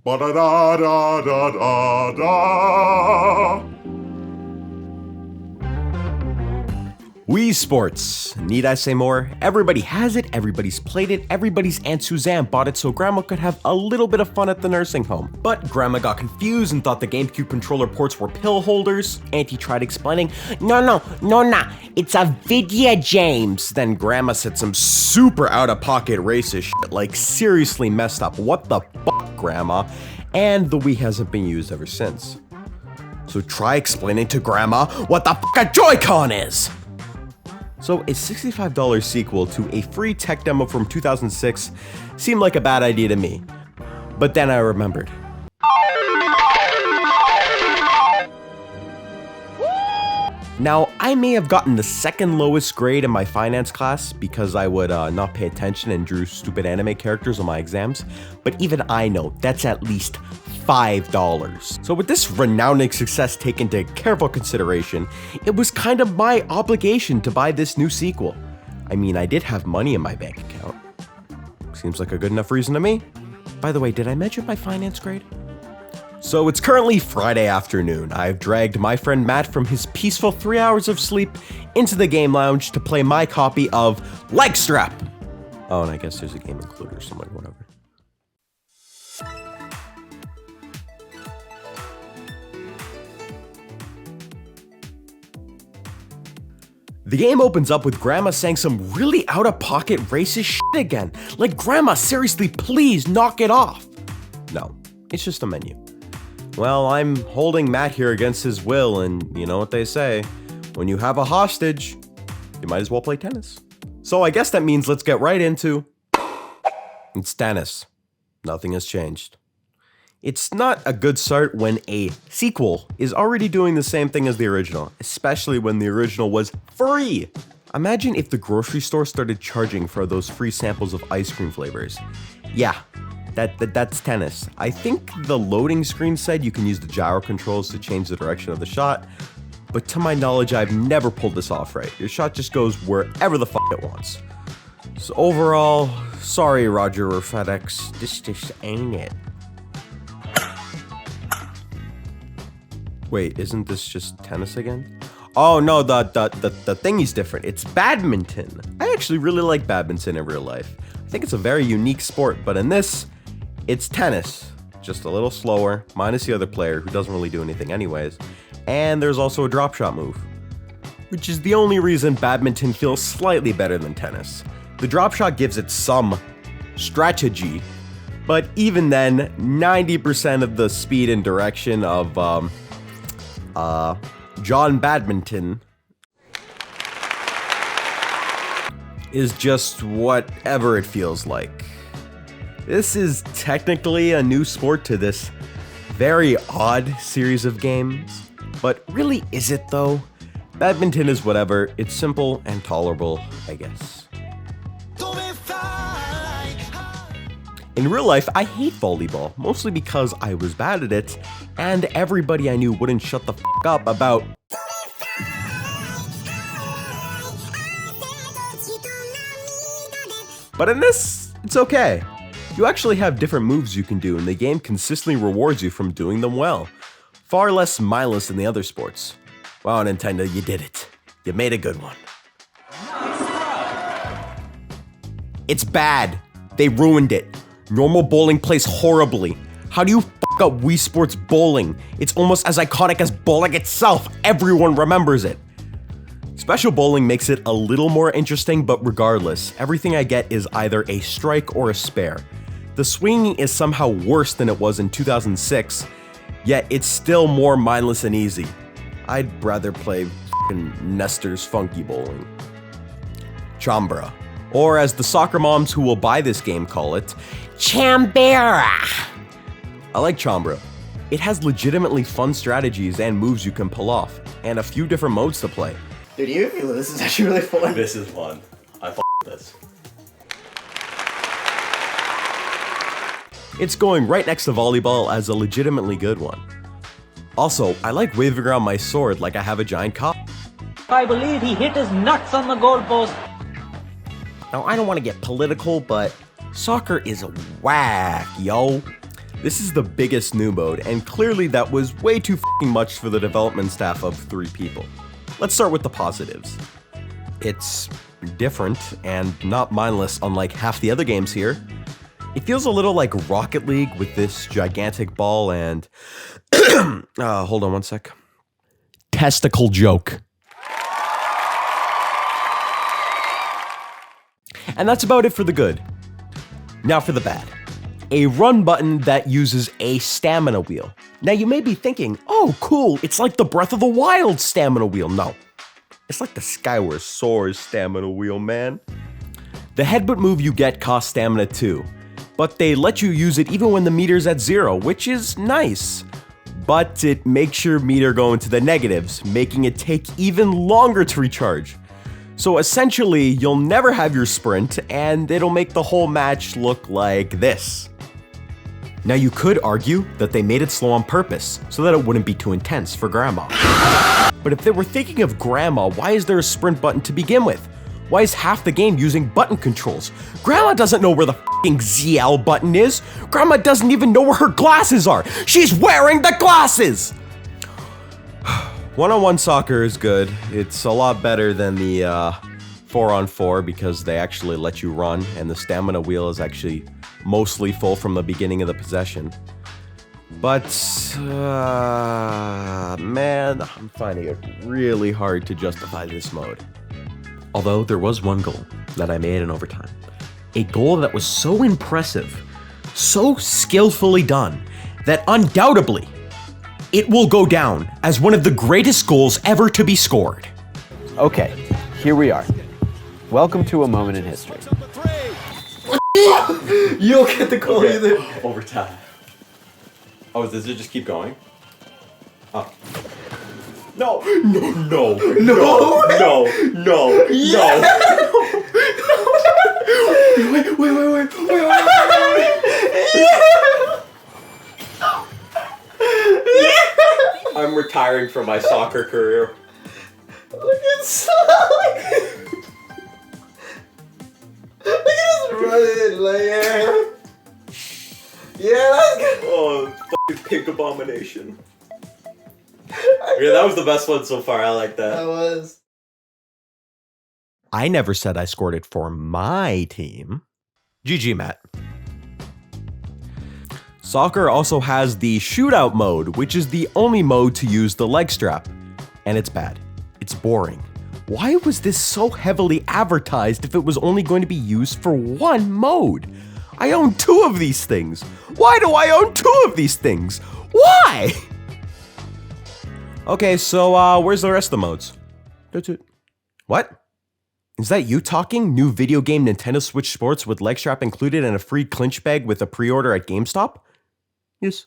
Ba-da-da-da-da-da-da. Wii Sports. Need I say more? Everybody has it, everybody's played it, everybody's Aunt Suzanne bought it so Grandma could have a little bit of fun at the nursing home. But Grandma got confused and thought the GameCube controller ports were pill holders. Auntie tried explaining, no, it's a videogame. Then Grandma said some super out-of-pocket racist shit, like seriously messed up. What the fuck, Grandma? And the Wii hasn't been used ever since. So try explaining to Grandma what the fuck a Joy-Con is! So a $65 sequel to a free tech demo from 2006 seemed like a bad idea to me. But then I remembered. Now, I may have gotten the second lowest grade in my finance class because I would not pay attention and drew stupid anime characters on my exams, but even I know that's at least $5. So with this renowned success taken into careful consideration, it was kind of my obligation to buy this new sequel. I mean, I did have money in my bank account. Seems like a good enough reason to me. By the way, did I mention my finance grade? So it's currently Friday afternoon. I've dragged my friend Matt from his peaceful 3 hours of sleep into the game lounge to play my copy of Leg Strap. Oh, and I guess there's a game included or something, whatever. The game opens up with Grandma saying some really out-of-pocket racist shit again. Like, Grandma, seriously, please knock it off. No, it's just a menu. Well, I'm holding Matt here against his will, and you know what they say, when you have a hostage, you might as well play tennis. So I guess that means let's get right into... It's tennis. Nothing has changed. It's not a good start when a sequel is already doing the same thing as the original, especially when the original was free. Imagine if the grocery store started charging for those free samples of ice cream flavors. Yeah, that's tennis. I think the loading screen said you can use the gyro controls to change the direction of the shot, but to my knowledge, I've never pulled this off right. Your shot just goes wherever the fuck it wants. So overall, sorry Roger or FedEx, this just ain't it. Wait, isn't this just tennis again? Oh no, the thingy's different. It's badminton. I actually really like badminton in real life. I think it's a very unique sport, but in this, it's tennis. Just a little slower, minus the other player who doesn't really do anything anyways. And there's also a drop shot move, which is the only reason badminton feels slightly better than tennis. The drop shot gives it some strategy, but even then, 90% of the speed and direction of John Badminton is just whatever it feels like. This is technically a new sport to this very odd series of games, but really is it though? Badminton is whatever, it's simple and tolerable, I guess. In real life, I hate volleyball, mostly because I was bad at it, and everybody I knew wouldn't shut the f*** up about... But in this, it's okay. You actually have different moves you can do, and the game consistently rewards you from doing them well. Far less mindless than the other sports. Wow, Nintendo, you did it. You made a good one. It's bad. They ruined it. Normal bowling plays horribly. How do you f*** up Wii Sports bowling? It's almost as iconic as bowling itself. Everyone remembers it. Special bowling makes it a little more interesting, but regardless, everything I get is either a strike or a spare. The swinging is somehow worse than it was in 2006, yet it's still more mindless and easy. I'd rather play f***ing Nestor's Funky Bowling. Chambara. Or as the soccer moms who will buy this game call it, Chambara. I like Chambara. It has legitimately fun strategies and moves you can pull off, and a few different modes to play. Dude, this is actually really fun. This is fun. I f*** this. It's going right next to volleyball as a legitimately good one. Also, I like waving around my sword like I have a giant cock. I believe he hit his nuts on the goalpost. Now, I don't want to get political, but soccer is whack, yo. This is the biggest new mode, and clearly that was way too f***ing much for the development staff of 3 people. Let's start with the positives. It's different and not mindless unlike half the other games here. It feels a little like Rocket League with this gigantic ball and... hold on one sec. Testicle joke. And that's about it for the good. Now for the bad. A run button that uses a stamina wheel. Now you may be thinking, oh cool, it's like the Breath of the Wild stamina wheel. No, it's like the Skyward Sword stamina wheel, man. The headbutt move you get costs stamina too, but they let you use it even when the meter's at 0, which is nice. But it makes your meter go into the negatives, making it take even longer to recharge. So essentially, you'll never have your sprint, and it'll make the whole match look like this. Now you could argue that they made it slow on purpose, so that it wouldn't be too intense for Grandma. But if they were thinking of Grandma, why is there a sprint button to begin with? Why is half the game using button controls? Grandma doesn't know where the f***ing ZL button is. Grandma doesn't even know where her glasses are. She's wearing the glasses! One-on-one soccer is good. It's a lot better than the 4-on-4 because they actually let you run, and the stamina wheel is actually mostly full from the beginning of the possession. But, man, I'm finding it really hard to justify this mode. Although there was one goal that I made in overtime. A goal that was so impressive, so skillfully done, that undoubtedly it will go down as one of the greatest goals ever to be scored. Okay, here we are. Welcome to a moment in history. You don't get the goal either. Overtime. Oh, does it just keep going? Oh. No, Yeah. Wait. I'm retiring from my soccer career. Look at Sully. Look at us running, like, yeah, that's good. Oh, fucking pink abomination. Yeah, that was the best one so far. I like that. That was. I never said I scored it for my team. GG, Matt. Soccer also has the shootout mode, which is the only mode to use the leg strap. And it's bad. It's boring. Why was this so heavily advertised if it was only going to be used for one mode? I own 2 of these things. Why do I own 2 of these things? Why? Okay, so where's the rest of the modes? That's it. What? Is that you talking? New video game Nintendo Switch Sports with leg strap included and a free clinch bag with a pre-order at GameStop? Yes.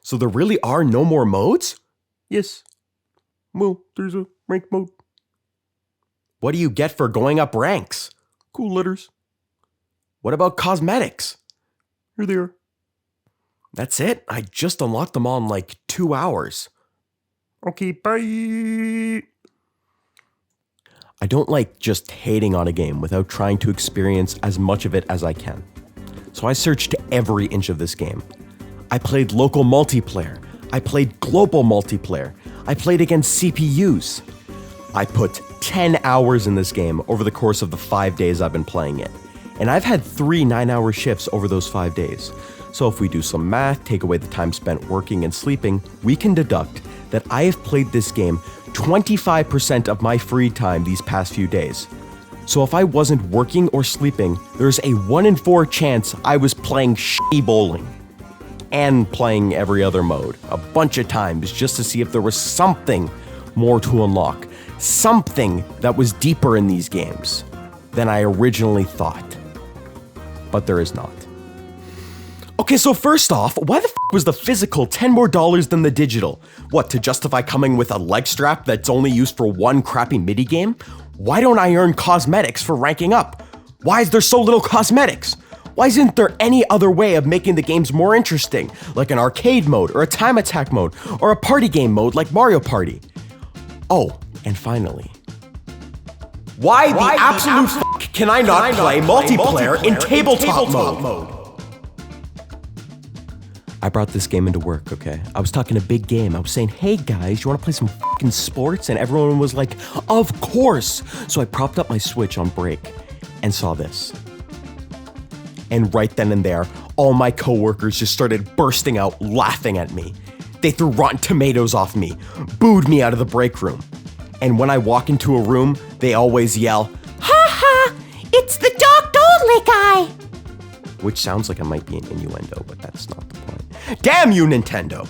So there really are no more modes? Yes. Well, there's a rank mode. What do you get for going up ranks? Cool letters. What about cosmetics? Here they are. That's it? I just unlocked them all in like 2 hours. Okay, bye. I don't like just hating on a game without trying to experience as much of it as I can. So I searched every inch of this game. I played local multiplayer. I played global multiplayer. I played against CPUs. I put 10 hours in this game over the course of the 5 days I've been playing it. And I've had 3 9-hour shifts over those 5 days. So if we do some math, take away the time spent working and sleeping, we can deduct that I have played this game 25% of my free time these past few days. So if I wasn't working or sleeping, there's a 1 in 4 chance I was playing shitty bowling. And playing every other mode a bunch of times just to see if there was something more to unlock. Something that was deeper in these games than I originally thought. But there is not. Okay, so first off, why the f*** was the physical $10 more than the digital? What, to justify coming with a leg strap that's only used for one crappy midi game? Why don't I earn cosmetics for ranking up? Why is there so little cosmetics? Why isn't there any other way of making the games more interesting, like an arcade mode, or a time attack mode, or a party game mode like Mario Party? Oh, and finally, why the absolute f*** can I not play multiplayer in tabletop mode? I brought this game into work, okay? I was talking a big game. I was saying, hey guys, you wanna play some fucking sports? And everyone was like, of course! So I propped up my Switch on break and saw this. And right then and there, all my coworkers just started bursting out laughing at me. They threw Rotten Tomatoes off me, booed me out of the break room. And when I walk into a room, they always yell, ha ha, it's the docked-only guy! Which sounds like it might be an innuendo, but that's not the point. Damn you, Nintendo!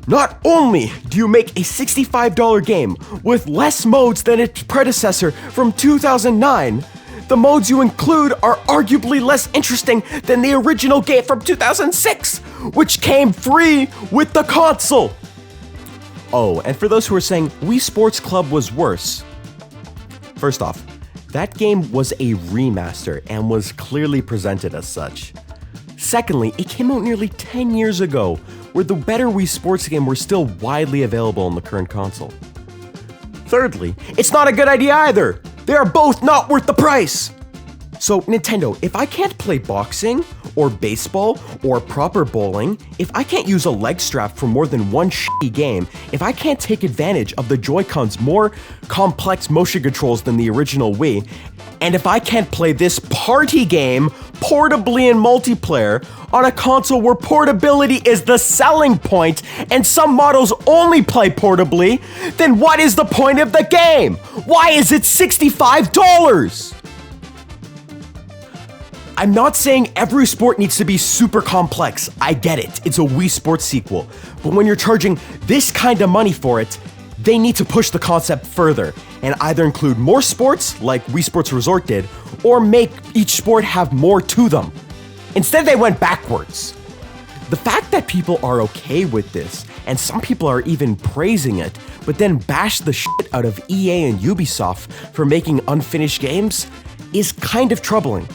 Not only do you make a $65 game with less modes than its predecessor from 2009, the modes you include are arguably less interesting than the original game from 2006, which came free with the console. Oh, and for those who are saying Wii Sports Club was worse, first off, that game was a remaster and was clearly presented as such. Secondly, it came out nearly 10 years ago, where the better Wii Sports game were still widely available on the current console. Thirdly, it's not a good idea either. They are both not worth the price. So Nintendo, if I can't play boxing, or baseball, or proper bowling, if I can't use a leg strap for more than one shitty game, if I can't take advantage of the Joy-Con's more complex motion controls than the original Wii, and if I can't play this party game portably in multiplayer on a console where portability is the selling point and some models only play portably, then what is the point of the game? Why is it $65? I'm not saying every sport needs to be super complex. I get it. It's a Wii Sports sequel. But when you're charging this kind of money for it, they need to push the concept further and either include more sports, like Wii Sports Resort did, or make each sport have more to them. Instead, they went backwards. The fact that people are okay with this, and some people are even praising it, but then bash the shit out of EA and Ubisoft for making unfinished games, is kind of troubling.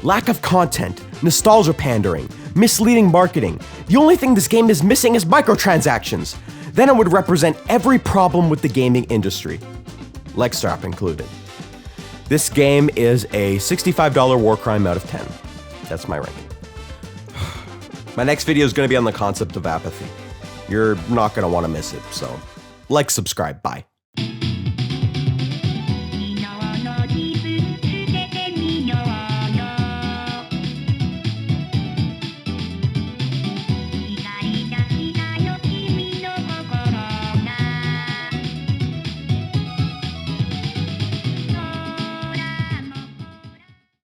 Lack of content, nostalgia pandering, misleading marketing. The only thing this game is missing is microtransactions. Then it would represent every problem with the gaming industry, leg strap included. This game is a $65 war crime out of 10. That's my ranking. My next video is going to be on the concept of apathy. You're not going to want to miss it, so like, subscribe, bye.